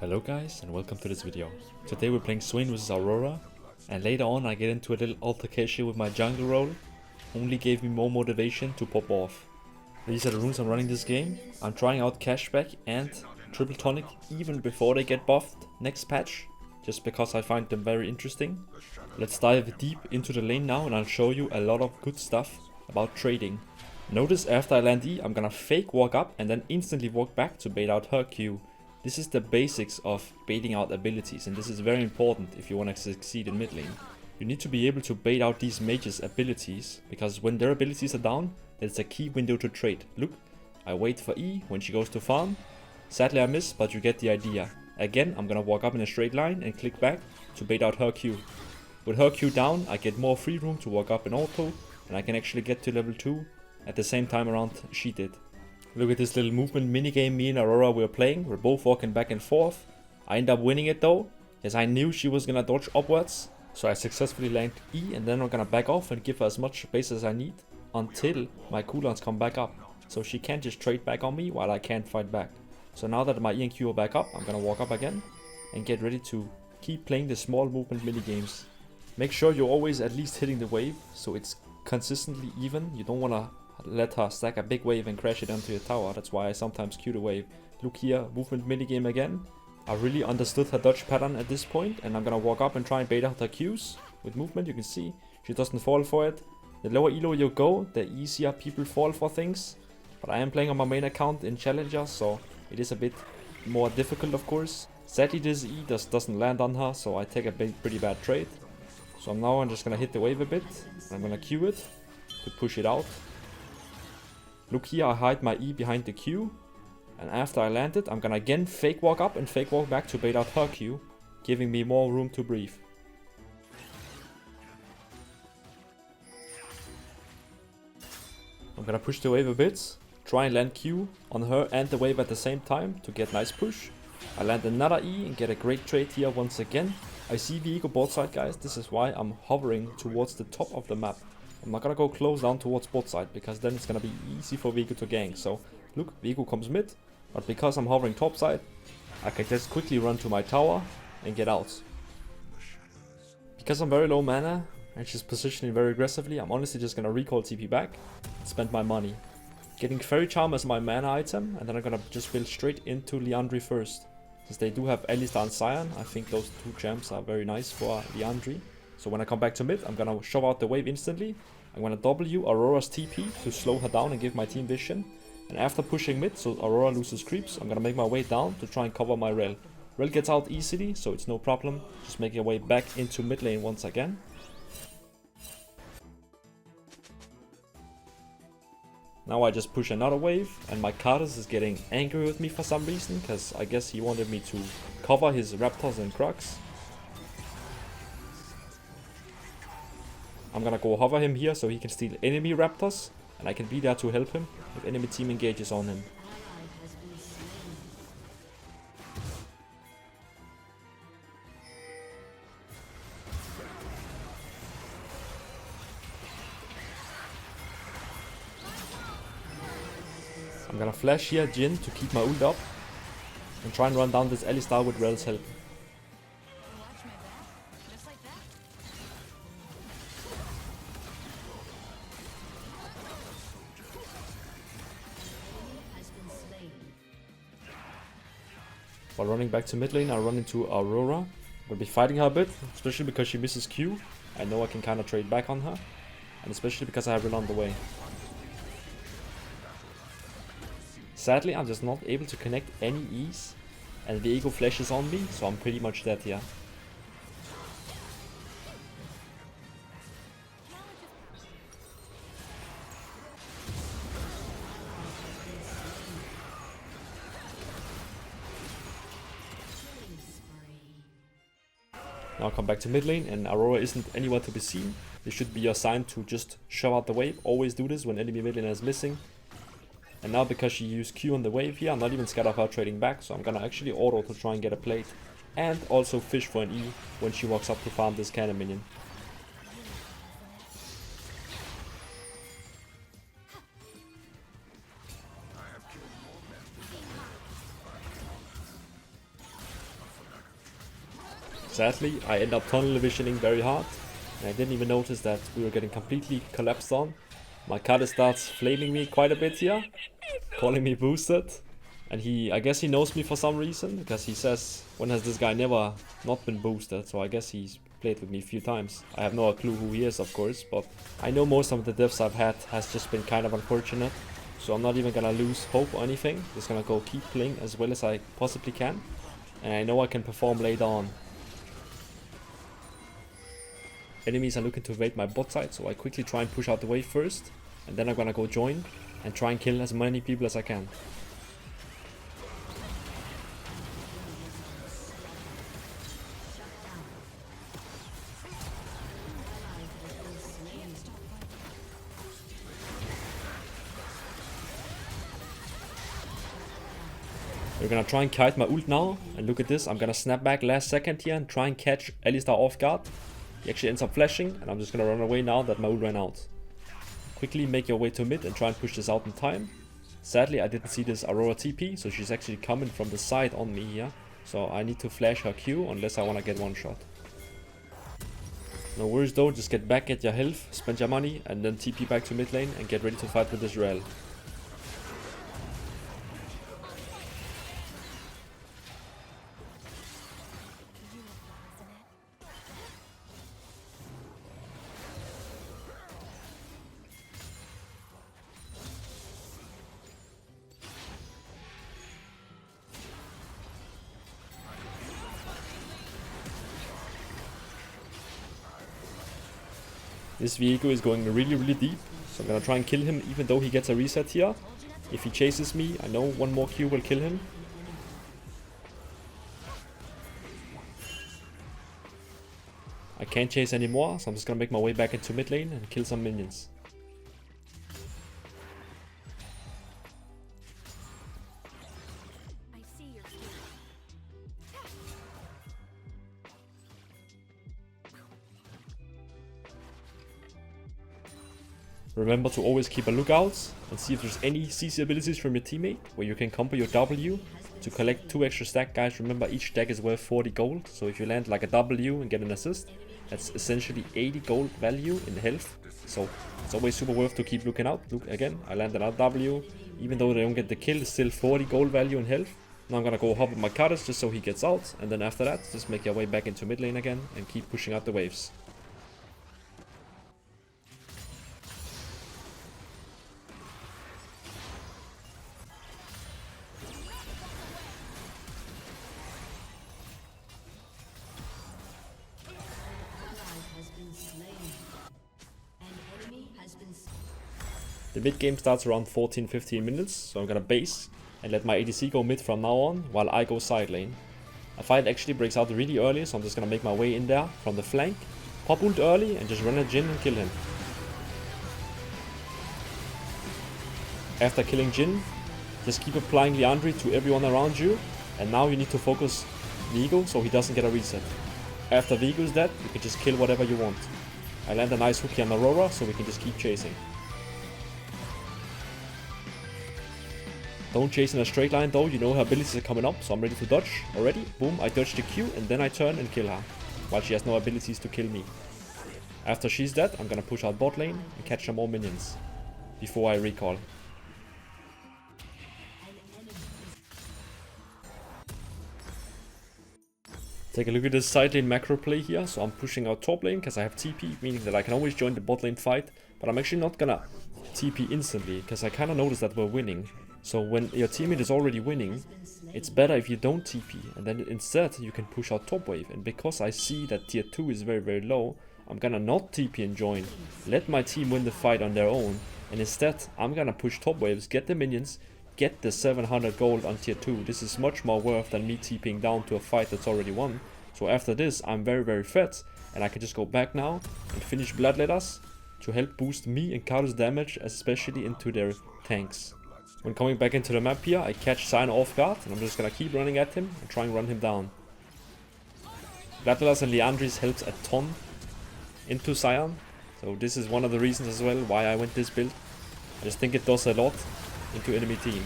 Hello guys and welcome to this video. Today we're playing Swain vs Aurora, and later on I get into a little altercation with my jungle role. Only gave me more motivation to pop off. These are the runes I'm running this game. I'm trying out Cashback and Triple Tonic even before they get buffed next patch, just because I find them very interesting. Let's dive deep into the lane now and I'll show you a lot of good stuff about trading. Notice after I land E, I'm gonna fake walk up and then instantly walk back to bait out her Q. This is the basics of baiting out abilities, and this is very important if you want to succeed in mid lane. You need to be able to bait out these mages' abilities, because when their abilities are down, it's a key window to trade. Look, I wait for E when she goes to farm. Sadly I miss, but you get the idea. Again, I'm gonna walk up in a straight line and click back to bait out her Q. With her Q down, I get more free room to walk up in auto, and I can actually get to level 2 at the same time around she did. Look at this little movement minigame me and Aurora were playing. We're both walking back and forth. I end up winning it though, as I knew she was gonna dodge upwards. So I successfully land E, and then I'm gonna back off and give her as much space as I need until my cooldowns come back up. So she can't just trade back on me while I can't fight back. So now that my E and Q are back up, I'm gonna walk up again and get ready to keep playing the small movement minigames. Make sure you're always at least hitting the wave so it's consistently even. You don't wanna let her stack a big wave and crash it onto your tower. That's why I sometimes Q the wave. Look here, movement minigame again. I really understood her dodge pattern at this point, and I'm gonna walk up and try and bait out her Qs. With movement you can see she doesn't fall for it. The lower elo you go, the easier people fall for things. But I am playing on my main account in Challenger, so it is a bit more difficult of course. Sadly this E doesn't land on her, so I take a pretty bad trade. So now I'm just gonna hit the wave a bit. I'm gonna Q it to push it out. Look here, I hide my E behind the Q, and after I land it, I'm gonna again fake walk up and fake walk back to bait out her Q, giving me more room to breathe. I'm gonna push the wave a bit, try and land Q on her and the wave at the same time to get nice push. I land another E and get a great trade here once again. I see Viego bot side guys, this is why I'm hovering towards the top of the map. I'm not gonna go close down towards bot side, because then it's gonna be easy for Viego to gank. So look, Viego comes mid, but because I'm hovering top side, I can just quickly run to my tower and get out. Because I'm very low mana and she's positioning very aggressively, I'm honestly just gonna recall TP back and spend my money. Getting Fairy Charm as my mana item, and then I'm gonna just build straight into Liandry first. Since they do have Alistar and Scion, I think those two champs are very nice for Liandry. So when I come back to mid, I'm gonna shove out the wave instantly. I'm gonna W Aurora's TP to slow her down and give my team vision. And after pushing mid, so Aurora loses creeps, I'm gonna make my way down to try and cover my Rel. Rel gets out easily, so it's no problem. Just making a way back into mid lane once again. Now I just push another wave, and my Cardus is getting angry with me for some reason, because I guess he wanted me to cover his Raptors and Crocs. I'm gonna go hover him here so he can steal enemy Raptors, and I can be there to help him if enemy team engages on him. I'm gonna flash here Jhin to keep my ult up and try and run down this Alistar with Rel's help. While running back to mid lane, I run into Aurora. I'm gonna be fighting her a bit, especially because she misses Q. I know I can kind of trade back on her, and especially because I have Rel on the way. Sadly, I'm just not able to connect any E's, and Viego flashes on me, so I'm pretty much dead here. Now I come back to mid lane, and Aurora isn't anywhere to be seen. This should be your sign to just shove out the wave. Always do this when enemy mid laner is missing. And now because she used Q on the wave here, I'm not even scared of her trading back, so I'm gonna actually auto to try and get a plate. And also fish for an E when she walks up to farm this cannon minion. Sadly, I end up tunnel visioning very hard, and I didn't even notice that we were getting completely collapsed on. My card starts flaming me quite a bit here, calling me boosted. And I guess he knows me for some reason, because he says, when has this guy never not been boosted? So I guess he's played with me a few times. I have no clue who he is, of course, but I know most of the deaths I've had has just been kind of unfortunate. So I'm not even gonna lose hope or anything. Just gonna go keep playing as well as I possibly can. And I know I can perform later on. Enemies are looking to invade my bot side, so I quickly try and push out the wave first. And then I'm gonna go join and try and kill as many people as I can. We're gonna try and kite my ult now, and look at this, I'm gonna snap back last second here and try and catch Alistar off guard. He actually ends up flashing, and I'm just gonna run away now that my ult ran out. Quickly make your way to mid and try and push this out in time. Sadly, I didn't see this Aurora TP, so she's actually coming from the side on me here. So I need to flash her Q unless I wanna get one shot. No worries though, just get back at your health, spend your money, and then TP back to mid lane and get ready to fight with Israel. This Viego is going really deep, so I'm gonna try and kill him even though he gets a reset here. If he chases me, I know one more Q will kill him. I can't chase anymore, so I'm just gonna make my way back into mid lane and kill some minions. Remember to always keep a lookout and see if there's any CC abilities from your teammate where you can combo your W to collect 2 extra stack. Guys, remember each stack is worth 40 gold, so if you land like a W and get an assist, that's essentially 80 gold value in health. So it's always super worth to keep looking out. Look again, I landed another W, even though they don't get the kill, it's still 40 gold value in health. Now I'm gonna go hop with my cutters just so he gets out, and then after that, just make your way back into mid lane again and keep pushing out the waves. The mid game starts around 14-15 minutes, so I'm gonna base and let my ADC go mid from now on while I go side lane. A fight actually breaks out really early, so I'm just gonna make my way in there from the flank, pop ult early and just run a Jhin and kill him. After killing Jhin, just keep applying Liandry to everyone around you, and now you need to focus Viego so he doesn't get a reset. After Viego is dead, you can just kill whatever you want. I land a nice hook here on Aurora so we can just keep chasing. Don't chase in a straight line though, you know her abilities are coming up, so I'm ready to dodge already. Boom, I dodge the Q and then I turn and kill her, while she has no abilities to kill me. After she's dead, I'm gonna push out bot lane and catch some more minions before I recall. Take a look at this side lane macro play here. So I'm pushing out top lane because I have TP, meaning that I can always join the bot lane fight, but I'm actually not gonna TP instantly because I kind of noticed that we're winning. So when your teammate is already winning, it's better if you don't TP, and then instead you can push out top wave. And because I see that tier 2 is very low, I'm gonna not TP and join, let my team win the fight on their own, and instead I'm gonna push top waves, get the minions, get the 700 gold on tier 2. This is much more worth than me TPing down to a fight that's already won. So after this I'm very fed, and I can just go back now and finish Bloodletters to help boost me and Carlos' damage, especially into their tanks. When coming back into the map here, I catch Swain off guard, and I'm just gonna keep running at him and try and run him down. Bloodletters and Liandry's helps a ton into Scion, so this is one of the reasons as well why I went this build. I just think it does a lot into enemy team.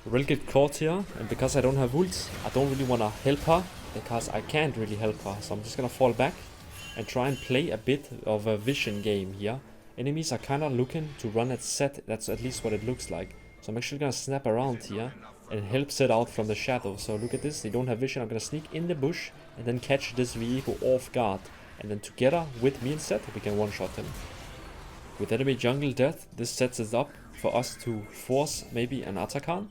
Rel get caught here, and because I don't have ult, I don't really want to help her, because I can't really help her. So I'm just gonna fall back and try and play a bit of a vision game here. Enemies are kind of looking to run at set, that's at least what it looks like. So I'm actually gonna snap around here and help set out from the shadow. So look at this, they don't have vision. I'm gonna sneak in the bush and then catch this Viego off guard. And then together with me and Set, we can one-shot him. With enemy jungle death, this sets us up for us to force maybe an Atakan.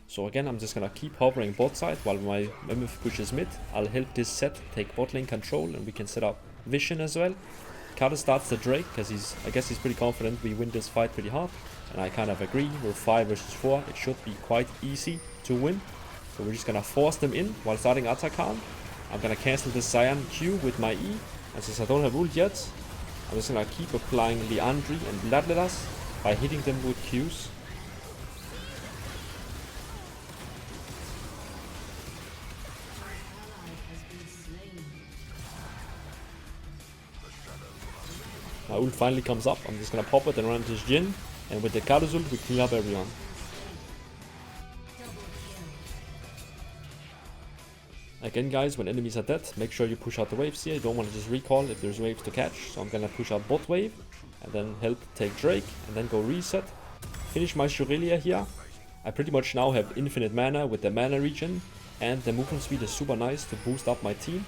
So again, I'm just gonna keep hovering bot side while my MF pushes mid. I'll help this Set take bot lane control, and we can set up vision as well. Carter starts the Drake because I guess he's pretty confident we win this fight pretty hard. And I kind of agree, we're 5 versus 4, it should be quite easy to win. So we're just gonna force them in while starting Atakan. I'm gonna cancel this Cyan Q with my E. And since I don't have ult yet, I'm just gonna keep applying Liandry and Bloodletters by hitting them with Qs. My ult finally comes up. I'm just gonna pop it and run into his Jhin. And with the Karthus ult, we clean up everyone. Again guys, when enemies are dead, make sure you push out the waves here. You don't want to just recall if there's waves to catch. So I'm gonna push out bot wave and then help take Drake and then go reset. Finish my Shurelia here. I pretty much now have infinite mana with the mana regen, and the movement speed is super nice to boost up my team.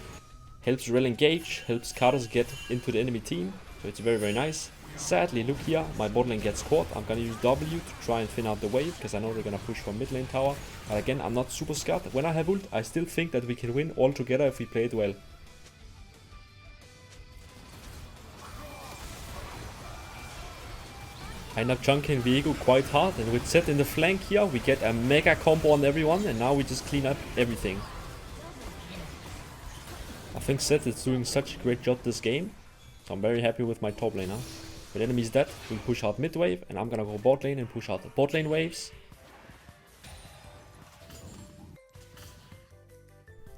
Helps Rel engage, helps Karthus get into the enemy team. So it's very, very nice. Sadly, look here, my bot lane gets caught. I'm gonna use W to try and thin out the wave, because I know they're gonna push from mid lane tower. But again, I'm not super scared. When I have ult, I still think that we can win all together if we play it well. I end up chunking Viego quite hard, and with Set in the flank here, we get a mega combo on everyone, and now we just clean up everything. I think Set is doing such a great job this game, so I'm very happy with my top lane now. With enemies dead, we push out mid wave, and I'm gonna go bot lane and push out the bot lane waves.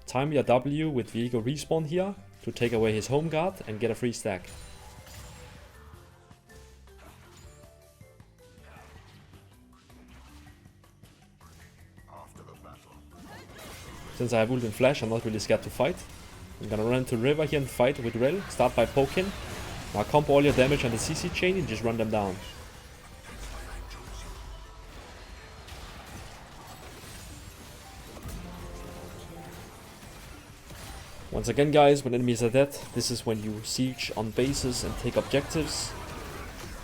Time your W with Viego respawn here to take away his home guard and get a free stack. Since I have ult and flash, I'm not really scared to fight. I'm gonna run into river here and fight with Rel. Start by poking. Now comp all your damage on the CC chain and just run them down. Once again guys, when enemies are dead, this is when you siege on bases and take objectives.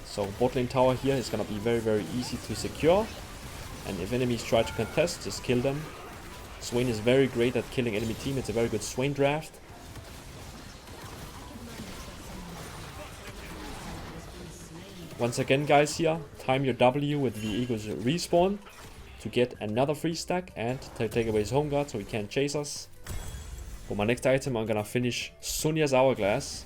So bot lane tower here is gonna be very, very easy to secure. And if enemies try to contest, just kill them. Swain is very great at killing enemy team. It's a very good Swain draft. Once again guys here, time your W with Viego's respawn to get another free stack and to take away his home guard so he can't chase us. For my next item, I'm gonna finish Sonya's Hourglass.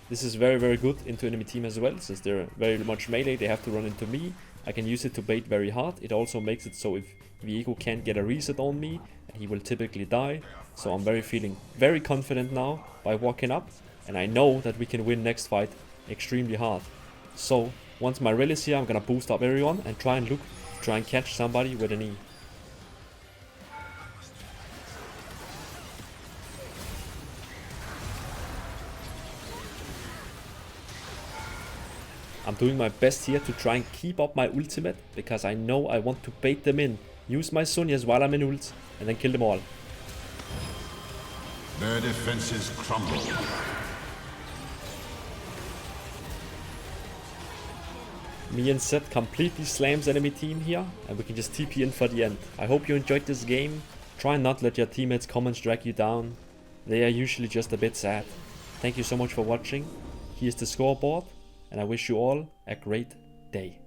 This is very, very good into enemy team as well, since they're very much melee, they have to run into me. I can use it to bait very hard. It also makes it so if Viego can't get a reset on me, he will typically die. So I'm feeling very confident now by walking up, and I know that we can win next fight extremely hard. So once my Rel is here, I'm gonna boost up everyone and try and catch somebody with an E. I'm doing my best here to try and keep up my ultimate, because I know I want to bait them in. Use my Sonyas while I'm in ult, and then kill them all. Their defenses crumble. Me and Set completely slams enemy team here, and we can just TP in for the end. I hope you enjoyed this game. Try and not let your teammates' comments drag you down. They are usually just a bit sad. Thank you so much for watching. Here's the scoreboard, and I wish you all a great day.